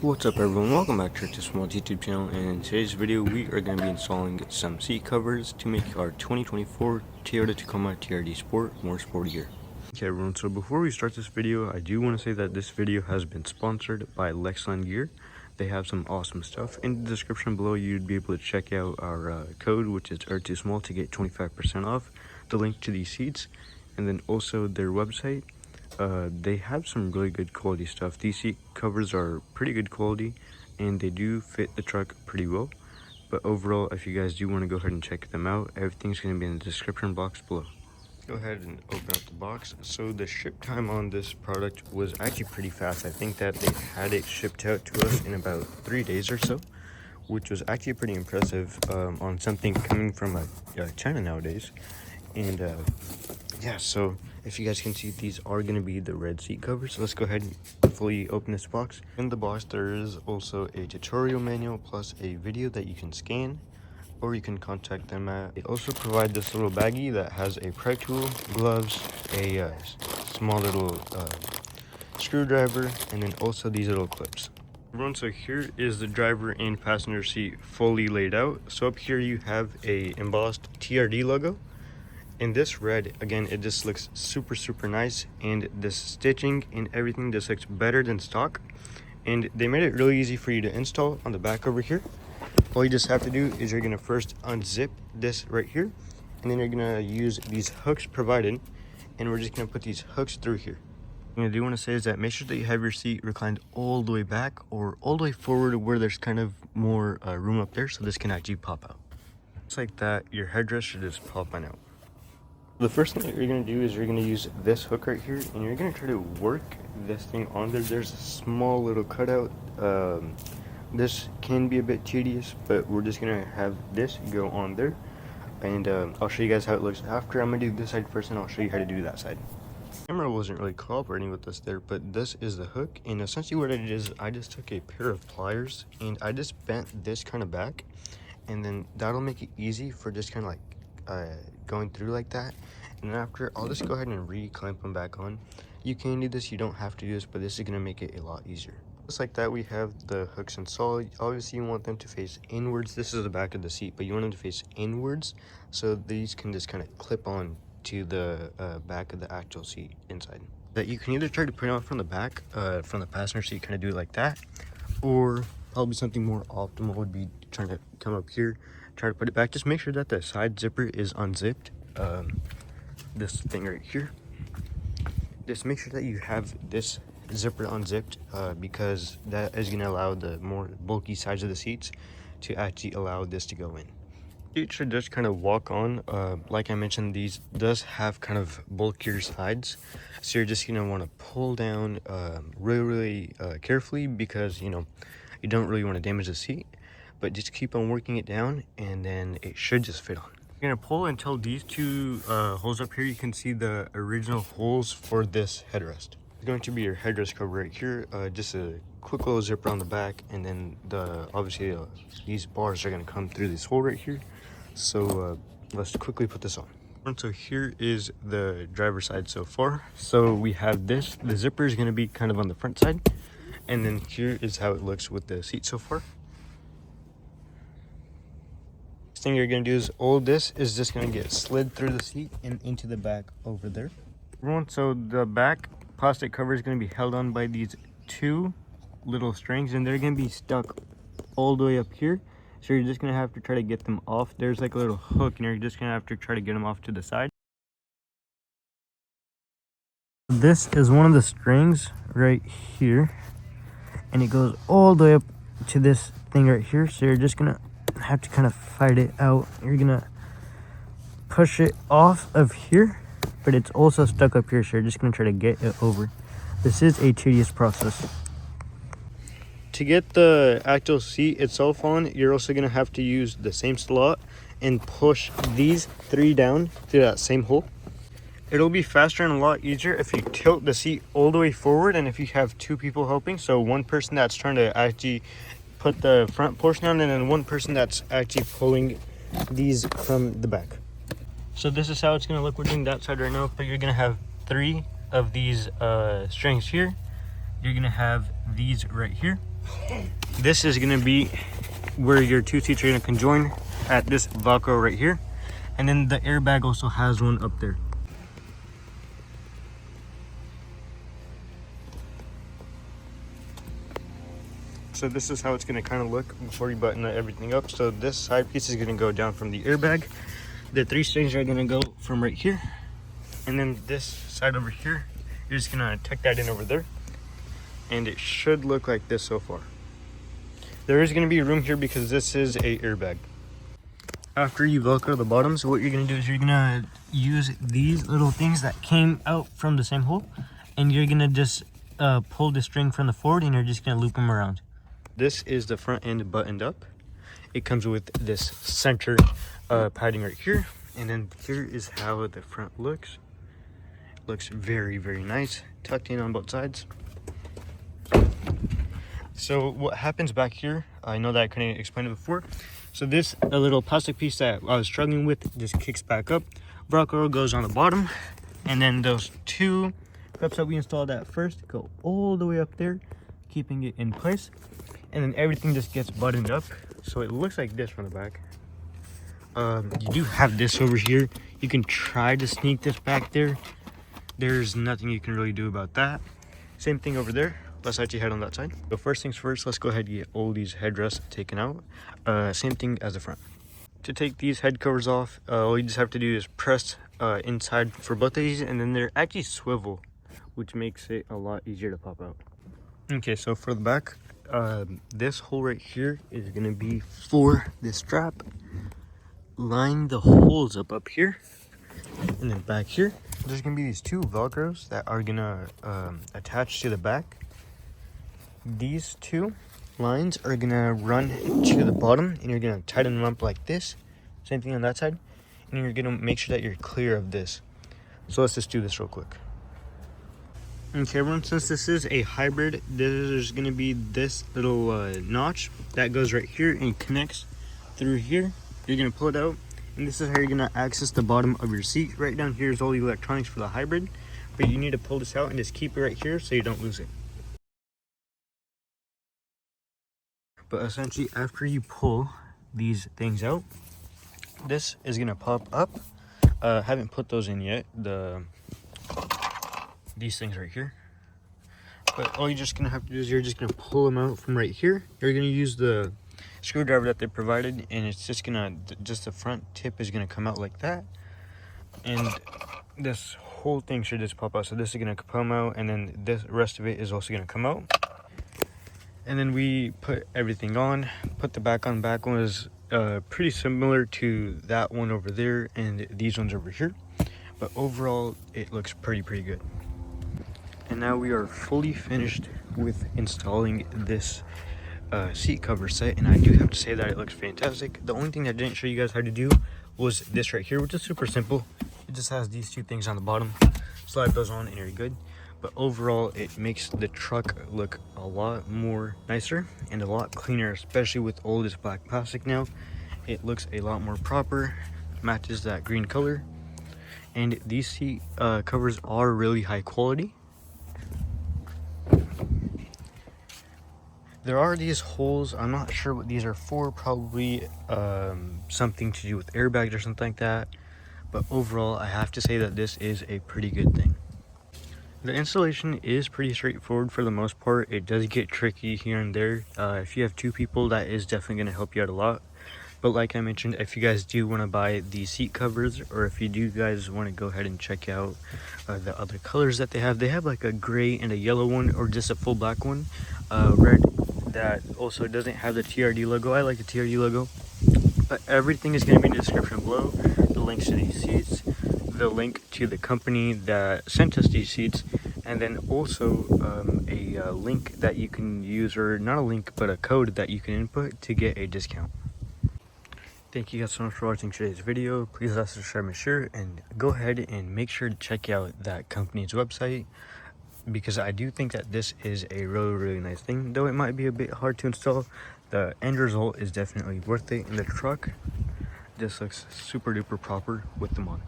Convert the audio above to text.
What's up everyone, welcome back to this small YouTube channel, and in today's video we are going to be installing some seat covers to make our 2024 Toyota Tacoma TRD Sport more sportier. Okay everyone, so before we start this video, I do want to say that this video has been sponsored by Lexland Gear. They have some awesome stuff. In the description below you'd be able to check out our code, which is R2SMALL, to get 25% off, the link to these seats, and then also their website. They have some really good quality stuff. These seat covers are pretty good quality and they do fit the truck pretty well. But overall, if you guys do want to go ahead and check them out, everything's going to be in the description box below. Go ahead and open up the box. So the ship time on this product was actually pretty fast. I think that they had it shipped out to us in about 3 days or so, which was actually pretty impressive on something coming from China nowadays. And yeah, so if you guys can see, these are going to be the red seat covers. So let's go ahead and fully open this box. In the box there is also a tutorial manual plus a video that you can scan, or you can contact them at. They also provide this little baggie that has a pry tool, gloves, a small little screwdriver, and then also these little clips. Everyone, so here is the driver and passenger seat fully laid out. So up here you have a embossed TRD logo. In this red, again, it just looks super nice, and this stitching and everything just looks better than stock. And they made it really easy for you to install on the back over here. All you just have to do is you're gonna first unzip this right here, and then you're gonna use these hooks provided, and we're just gonna put these hooks through here. What I do want to say is that make sure that you have your seat reclined all the way back or all the way forward where there's kind of more room up there, so this can actually pop out. Just like that, your headrest should just pop on out. The first thing that you're going to do is you're going to use this hook right here, and you're going to try to work this thing on there. There's a small little cutout. This can be a bit tedious, but we're just going to have this go on there, and I'll show you guys how it looks after. I'm going to do this side first, and I'll show you how to do that side. The camera wasn't really cooperating with us there, but this is the hook, and essentially what it is, I just took a pair of pliers and I just bent this kind of back, and then that'll make it easy for just kind of like going through like that. And then after, I'll just go ahead and re-clamp them back on. You can do this, you don't have to do this, but this is going to make it a lot easier. Just like that, we have the hooks installed. Obviously you want them to face inwards. This is the back of the seat, but you want them to face inwards, so these can just kind of clip on to the back of the actual seat inside. That you can either try to put it on from the back, from the passenger seat, kind of do it like that, or probably something more optimal would be trying to come up here, try to put it back. Just make sure that the side zipper is unzipped. This thing right here, just make sure that you have this zipper unzipped, because that is going to allow the more bulky sides of the seats to actually allow this to go in. You should just kind of walk on. Like I mentioned, these does have kind of bulkier sides, so you're just going to want to pull down really carefully, because you know you don't really want to damage the seat, but just keep on working it down, and then it should just fit on. You're gonna pull until these two holes up here, you can see the original holes for this headrest. It's going to be your headrest cover right here, just a quick little zipper on the back, and then obviously these bars are gonna come through this hole right here. So let's quickly put this on. So here is the driver's side so far. So we have this, the zipper is gonna be kind of on the front side, and then here is how it looks with the seat so far. Thing you're going to do is all this is just going to get slid through the seat and into the back over there. Everyone, so the back plastic cover is going to be held on by these two little strings, and they're going to be stuck all the way up here, so you're just going to have to try to get them off. There's like a little hook, and you're just going to have to try to get them off to the side. This is one of the strings right here, and it goes all the way up to this thing right here, so you're just going to have to kind of fight it out. You're gonna push it off of here, but it's also stuck up here, so you're just gonna try to get it over. This is a tedious process. To get the actual seat itself on, you're also gonna have to use the same slot and push these three down through that same hole. It'll be faster and a lot easier if you tilt the seat all the way forward, and if you have two people helping, so one person that's trying to actually put the front portion on, and then one person that's actually pulling these from the back. So this is how it's going to look. We're doing that side right now, but you're going to have 3 of these strings here, you're gonna have these right here. This is gonna be where your two seats are gonna conjoin at this Velcro right here. And then the airbag also has one up there. So this is how it's gonna kind of look before you button everything up. So this side piece is gonna go down from the airbag. The three strings are gonna go from right here. And then this side over here, you're just gonna tuck that in over there. And it should look like this so far. There is gonna be room here because this is a airbag. After you Velcro the bottoms, what you're gonna do is you're gonna use these little things that came out from the same hole. And you're gonna just pull the string from the forward and you're just gonna loop them around. This is the front end buttoned up. It comes with this center padding right here. And then here is how the front looks. It looks very, very nice. Tucked in on both sides. So what happens back here, I know that I couldn't explain it before. So this a little plastic piece that I was struggling with just kicks back up. Velcro goes on the bottom. And then those two clips that we installed at first go all the way up there, keeping it in place. And then everything just gets buttoned up, so it looks like this from the back. You do have this over here. You can try to sneak this back there. There's nothing you can really do about that. Same thing over there. Let's actually head on that side. So first things first, let's go ahead and get all these headrests taken out. Same thing as the front. To take these head covers off, all you just have to do is press inside for both of these, and then they're actually swivel, which makes it a lot easier to pop out. Okay, so for the back, this hole right here is gonna be for this strap. Line the holes up here, and then back here there's gonna be these two Velcros that are gonna attach to the back. These two lines are gonna run to the bottom, and you're gonna tighten them up like this. Same thing on that side, and you're gonna make sure that you're clear of this. So let's just do this real quick. Okay, everyone, since this is a hybrid, there's going to be this little notch that goes right here and connects through here. You're going to pull it out, and this is how you're going to access the bottom of your seat. Right down here is all the electronics for the hybrid, but you need to pull this out and just keep it right here so you don't lose it. But essentially, after you pull these things out, this is going to pop up. Haven't put those in yet. These things right here, but all you're just gonna have to do is you're just gonna pull them out from right here. You're gonna use the screwdriver that they provided, and it's just gonna the front tip is gonna come out like that, and this whole thing should just pop out. So this is gonna come out, and then this rest of it is also gonna come out. And then we put everything on, put the back on. Back one is pretty similar to that one over there and these ones over here, but overall it looks pretty good. And now we are fully finished with installing this seat cover set, and I do have to say that it looks fantastic. The only thing that I didn't show you guys how to do was this right here, which is super simple. It just has these two things on the bottom. Slide those on and you're good. But overall, it makes the truck look a lot more nicer and a lot cleaner, especially with all this black plastic now. It looks a lot more proper, matches that green color. And these seat covers are really high quality. There are these holes. I'm not sure what these are for. Probably something to do with airbags or something like that. But overall, I have to say that this is a pretty good thing. The installation is pretty straightforward for the most part. It does get tricky here and there. If you have two people, that is definitely going to help you out a lot. But like I mentioned, if you guys do want to buy the seat covers, or if you do guys want to go ahead and check out the other colors that they have like a gray and a yellow one, or just a full black one, red, that also doesn't have the TRD logo. I like the TRD logo. But everything is going to be in the description below. The links to these seats, the link to the company that sent us these seats, and then also a link that you can use, or not a link, but a code that you can input to get a discount. Thank you guys so much for watching today's video. Please like, subscribe, and share, and go ahead and make sure to check out that company's website, because I do think that this is a really nice thing. Though it might be a bit hard to install, the end result is definitely worth it, and the truck just looks super duper proper with them on.